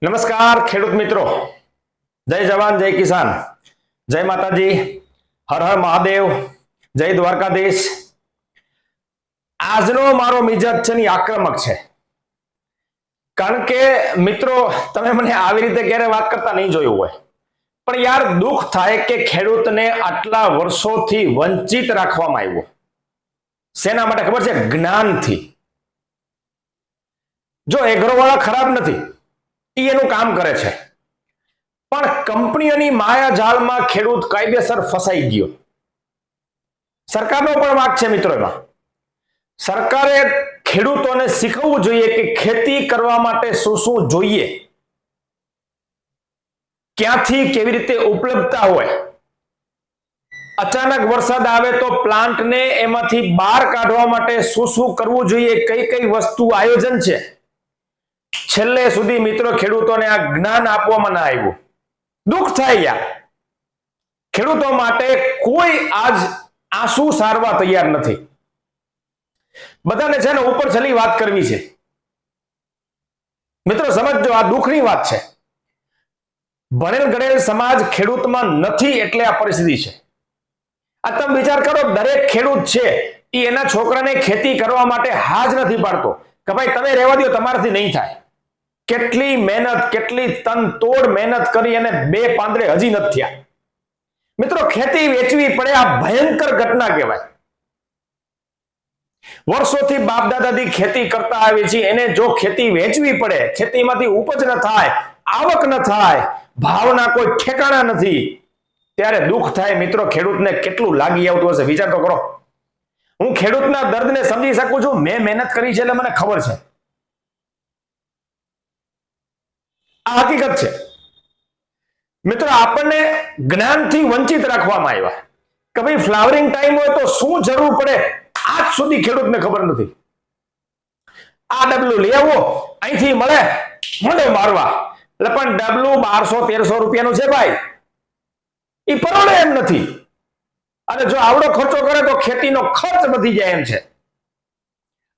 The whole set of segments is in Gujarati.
નમસ્કાર ખેડૂત મિત્રો, જય જવાન જય કિસાન, જય માતાજી, હર હર મહાદેવ, જય દ્વારકાધીશ। આજનો મારો મિજાજ છે ને આક્રમક છે, કારણ કે મિત્રો તમે મને આવી રીતે ક્યારે વાત કરતા નહીં જોયું હોય, પણ યાર દુઃખ થાય કે ખેડૂતને આટલા વર્ષોથી વંચિત રાખવામાં આવ્યો। શેના માટે ખબર છે? જ્ઞાનથી। જો એગ્રોવાળા ખરાબ નથી, એનું કામ કરે છે, પણ કંપનીઓની માયાજાળમાં ખેડૂત કાયદેસર ફસાઈ ગયો। સરકારનો પણ વાંક છે મિત્રો એમાં। સરકારે ખેડૂતોને શીખવવું જોઈએ કે ખેતી કરવા માટે શું શું જોઈએ, ક્યાંથી કેવી રીતે ઉપલબ્ધતા હોય। અચાનક વરસાદ આવે તો પ્લાન્ટને એમાંથી બહાર કાઢવા માટે શું શું કરવું જોઈએ, કઈ કઈ વસ્તુ આયોજન છે, છેલ્લે સુધી મિત્રો ખેડૂતોને આ જ્ઞાન આપવામાં ના આવ્યું। દુઃખ થાય યાર, ખેડૂતો માટે કોઈ આજ આંસુ સારવા તૈયાર નથી। બધાને છે ને ઉપર છલી વાત કરવી છે મિત્રો, સમજજો આ દુઃખની વાત છે। ભણેલ ગણેલ સમાજ ખેડૂતમાં નથી એટલે આ પરિસ્થિતિ છે। આ તમે વિચાર કરો, દરેક ખેડૂત છે એ એના છોકરાને ખેતી કરવા માટે હાજ નથી પાડતો કે ભાઈ તમે રહેવા દો, તમારાથી નહીં થાય। કેટલી મહેનત, કેટલી તન તોડ મહેનત કરી અને બે પાંદડે હજી નથી થયા। મિત્રો ખેતી વેચવી પડે, આ ભયંકર ઘટના કહેવાય। વર્ષોથી બાપ દાદાથી ખેતી કરતા આવી છે, એને જો ખેતી વેચવી પડે, ખેતીમાંથી ઉપજ ન થાય, આવક ન થાય, ભાવના કોઈ ઠેકાણા નથી, ત્યારે દુઃખ થાય મિત્રો। ખેડૂતને કેટલું લાગી આવતું હશે વિચાર તો કરો। હું ખેડૂતના દર્દને સમજી શકું છું, મેં મહેનત કરી છે એટલે મને ખબર છે, આ હકીકત છે મિત્રો। આપણને જ્ઞાનથી વંચિત રાખવામાં આવ્યા કે ભાઈ ફ્લાવરિંગ ટાઈમ હોય તો શું જરૂર પડે, આજ સુધી ખેડૂતને ખબર નથી। આ ડબલું લઈ આવો, અહીંથી મળે, મળે મારવા, એટલે પણ ડબલું 1200-1300 રૂપિયાનું છે ભાઈ, એ પરવડે એમ નથી। અને જો આવડો ખર્ચો કરે તો ખેતીનો ખર્ચ વધી જાય એમ છે।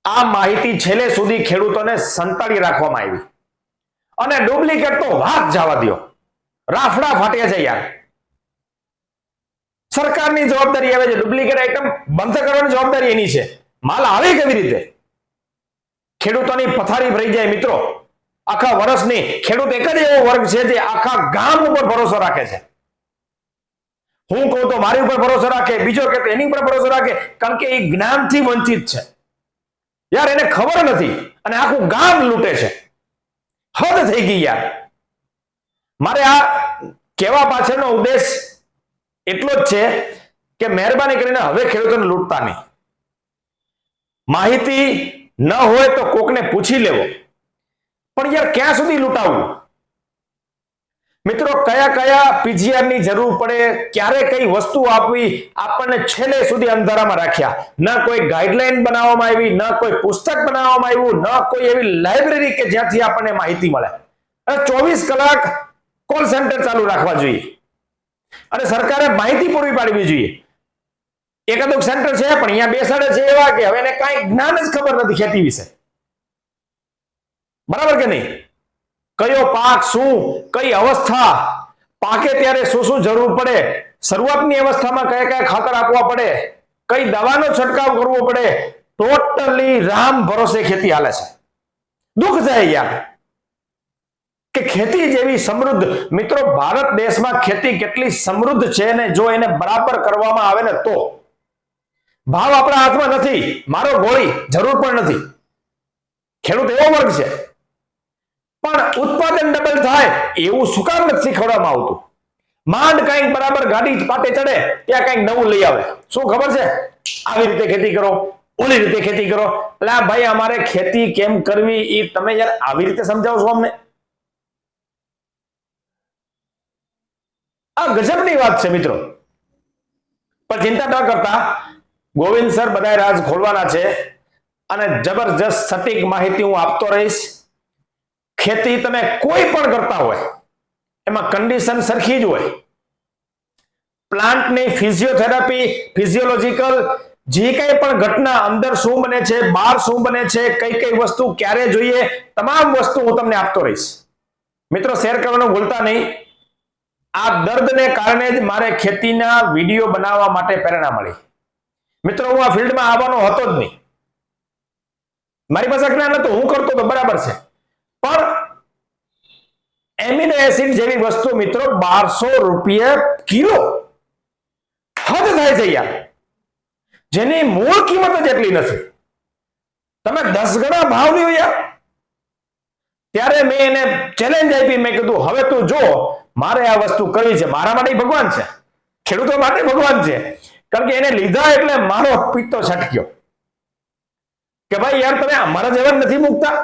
આ માહિતી છેલ્લે સુધી ખેડૂતોને સંતાડી રાખવામાં આવી, અને ડુપ્લિકેટ તો વાત જવા દો, રાફડા ફાટ્યા છે યાર। સરકારની જવાબદારી આવે છે, ડુપ્લિકેટ આઈટમ બંધ કરવાની જવાબદારી એની છે। માલ આવે કેવી રીતે? ખેડૂતોની પથારી ભરાઈ જાય મિત્રો। આખા વર્ષની ખેડૂત એક જ એવો વર્ગ છે જે આખા ગામ ઉપર ભરોસો રાખે છે। હું કહું તો મારી ઉપર ભરોસો રાખે, બીજો કે એની ઉપર ભરોસો રાખે, કારણ કે એ જ્ઞાનથી વંચિત છે યાર। એને ખબર નથી અને આખું ગામ લૂંટે છે। હદ થઈ ગઈ યાર। મારે આ કહેવા પાછળનો ઉદ્દેશ એટલો જ છે કે મહેરબાની કરીને હવે ખેડૂતોને લૂંટતા નહીં। માહિતી ન હોય તો કોકને પૂછી લેવો, પણ યાર ક્યાં સુધી લૂંટાવવું મિત્રો? કયા કયા પીજીઆર ની જરૂર પડે, ક્યારે કઈ વસ્તુ આપવી, આપણને છેલ્લે સુધી અંધારામાં રાખ્યા। ન કોઈ ગાઈડલાઈન બનાવવામાં આવી, ન કોઈ પુસ્તક બનાવવામાં આવ્યું, ન કોઈ એવી લાઇબ્રેરી કે જ્યાંથી આપણને માહિતી મળે। અને 24 કલાક કોલ સેન્ટર ચાલુ રાખવા જોઈએ, અને સરકારે માહિતી પૂરી પાડવી જોઈએ। એકાદું સેન્ટર છે પણ અહીંયા બેસાડે છે એવા કે હવે એને કાંઈ જ્ઞાન જ ખબર નથી ખેતી વિશે, બરાબર કે નહીં? કયો પાક શું, કઈ અવસ્થા, પાકે ત્યારે શું શું જરૂર પડે, શરૂઆતની અવસ્થામાં કયા કયા ખાતર આપવા પડે, કઈ દવાનો છંટકાવ કરવો પડે, ટોટલી રામ ભરોસે ખેતી હાલે છે। દુઃખ થાય યાર કે ખેતી જેવી સમૃદ્ધ, મિત્રો ભારત દેશમાં ખેતી કેટલી સમૃદ્ધ છે ને, જો એને બરાબર કરવામાં આવે ને તો ભાવ આપણા હાથમાં નથી, મારો ગોળી જરૂર પણ નથી। ખેડૂત એવો વર્ગ છે, પણ ઉત્પાદન ડબલ થાય એવું શું કામ નથી શીખવવામાં આવતું? માંડ કંઈક બરાબર ગાડી પાટે ચડે ત્યાં કંઈક નવું લઈ આવે, શું ખબર છે? આવી રીતે ખેતી કરો, ઓલી રીતે ખેતી કરો। એટલે ભાઈ અમારે ખેતી કેમ કરવી એ તમે યાર આવી રીતે સમજાવો છો અમને? આ ગજબની વાત છે મિત્રો। પણ ચિંતા ન કરતા, ગોવિંદ સર બધા રાજ ખોલવાના છે અને જબરજસ્ત સટીક માહિતી હું આપતો રહીશ। ખેતી તમે કોઈ પણ કરતા હોય એમાં કન્ડિશન સરખી જ હોય। પ્લાન્ટની ફિઝિયોથેરાપી, ફિઝિયોલોજીકલ જે કંઈ પણ ઘટના, અંદર શું બને છે, બહાર શું બને છે, કઈ કઈ વસ્તુ ક્યારે જોઈએ, તમામ વસ્તુ હું તમને આપતો રહીશ। મિત્રો શેર કરવાનું ભૂલતા નહીં. આ દર્દને કારણે જ મારે ખેતીના વિડીયો બનાવવા માટે પ્રેરણા મળી. મિત્રો હું આ ફિલ્ડમાં આવવાનો હતો જ નહીં, મારી પાસે જ્ઞાન નતું, હું કરતો તો બરાબર છે, પણ એમિનો એસિડ જેવી વસ્તુ મિત્રો 1200 રૂપિયા કિલો હદ થાય છે યાર, જેની મૂળ કિંમત જ એટલી નથી. તમે 10 ગણા ભાવ લ્યો યાર. ત્યારે મેં એને ચેલેન્જ આપી, મેં કીધું હવે તું જો, મારે આ વસ્તુ કરવી છે. મારા માટે ભગવાન છે, ખેડૂતો માટે ભગવાન છે, કારણ કે એને લીધા એટલે મારો પિત્તો છટક્યો કે ભાઈ યાર તમે અમારા જેવા નથી મૂકતા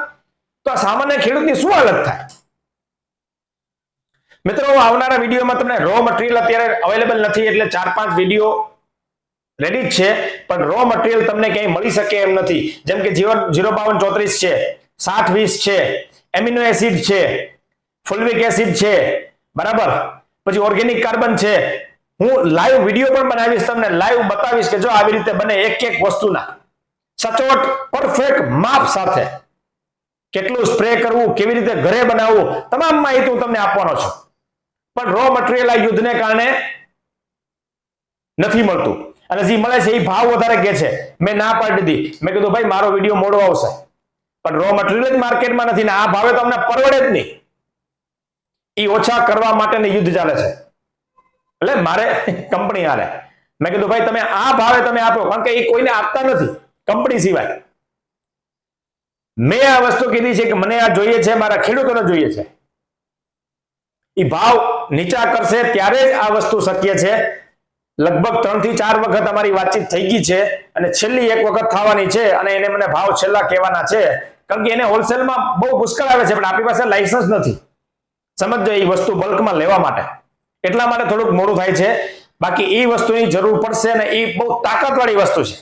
તો આ સામાન્ય ખેડૂતની શું હાલત થાય. મિત્રો આવનારા વિડીયોમાં તમને રો મટીરિયલ અત્યારે અવેલેબલ નથી, એટલે 4-5 વિડીયો રેડી જ છે, પણ રો મટીરિયલ તમને ક્યાંય મળી શકે એમ નથી. જેમ કે 05234 છે, 6020 છે, એમિનો એસિડ છે, ફોલ્વિક એસિડ છે, બરાબર, પછી ઓર્ગેનિક કાર્બન છે. હું લાઈવ વિડીયો પણ બનાવીશ, તમને લાઈવ બતાવીશ કે જો આવી રીતે બને એક વસ્તુના સચોટ પરફેક્ટ માપ સાથે કેટલું સ્પ્રે કરવું, કેવી રીતે ઘરે બનાવવું, તમામ માહિતી હું તમને આપવાનો છું. પણ રો મટીરિયલ આ યુદ્ધને કારણે નથી મળતું, અને જે મળે છે એ ભાવ વધારે કે છે. મેં ના પાડી દીધી, મેં કીધું ભાઈ મારો વિડીયો મોડો આવશે, પણ રો મટીરિયલ જ માર્કેટમાં નથી ને આ ભાવે તો અમને પરવડે જ નહીં. એ ઓછા કરવા માટેનું યુદ્ધ ચાલે છે, એટલે મારે કંપની હારે મેં કીધું ભાઈ તમે આ ભાવે તમે આપો, કારણ કે એ કોઈને આપતા નથી કંપની સિવાય. મેં આ વસ્તુ કીધી છે કે મને આ જોઈએ છે, મારા ખેડૂતોને જોઈએ છે. એ ભાવ નીચા કરશે ત્યારે જ આ વસ્તુ શક્ય છે. લગભગ 3 થી 4 વખત અમારી વાતચીત થઈ ગઈ છે, અને છેલ્લી એક વખત થવાની છે, અને એને મને ભાવ છેલ્લા કહેવાના છે, કારણ કે એને હોલસેલમાં બહુ મુશ્કેલ આવે છે, પણ આપણી પાસે લાયસન્સ નથી, સમજો, એ વસ્તુ બલ્કમાં લેવા માટે. એટલા માટે થોડુંક મોડું થાય છે, બાકી એ વસ્તુની જરૂર પડશે, અને એ બહુ તાકાતવાળી વસ્તુ છે,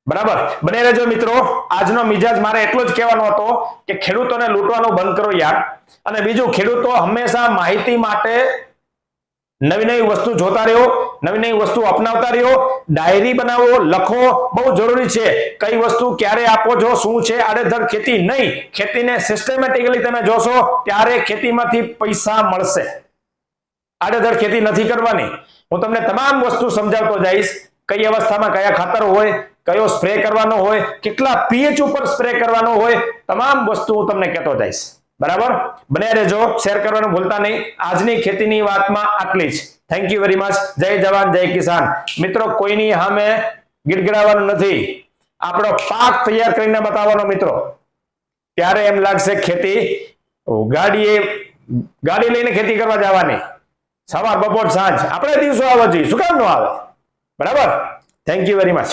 બરાબર. બને રહેજો મિત્રો. આજનો મિજાજ મારે એટલો જ કહેવાનો હતો કે ખેડૂતોને લૂંટવાનું બંધ કરો યાર. અને બીજું, ખેડૂતો હંમેશા માહિતી માટે નવી નવી વસ્તુ જોતા રહ્યો, નવી નવી વસ્તુ અપનાવતા રહ્યો, ડાયરી બનાવો, લખો, બહુ જરૂરી છે. કઈ વસ્તુ ક્યારે આપો છો, શું છે, આડેધડ ખેતી નહીં. ખેતીને સિસ્ટમેટિકલી તમે જોશો ત્યારે ખેતીમાંથી પૈસા મળશે. આડેધડ ખેતી નથી કરવાની. હું તમને તમામ વસ્તુ સમજાવતો જઈશ, કઈ અવસ્થામાં કયા ખાતરો હોય, કયો સ્પ્રે કરવાનો હોય, કેટલા પીએચ ઉપર સ્પ્રે કરવાનો હોય, તમામ વસ્તુ હું તમને કહેતો જઈશ, બરાબર. બને રહેજો, શેર કરવાનું ભૂલતા નહીં. આજની ખેતીની વાતમાં આટલી જ. Thank you very much. જય જવાન જય કિસાન. મિત્રો કોઈની સામે ગીડગડાવવાનું નથી, આપણો પાક તૈયાર કરીને બતાવવાનો મિત્રો. ત્યારે એમ લાગશે ખેતી ગાડી લઈને ખેતી કરવા જવાની, સવાર બપોર સાંજ આપણે દિવસો આવે છે, શું કામ ન આવે, બરાબર. Thank you very much.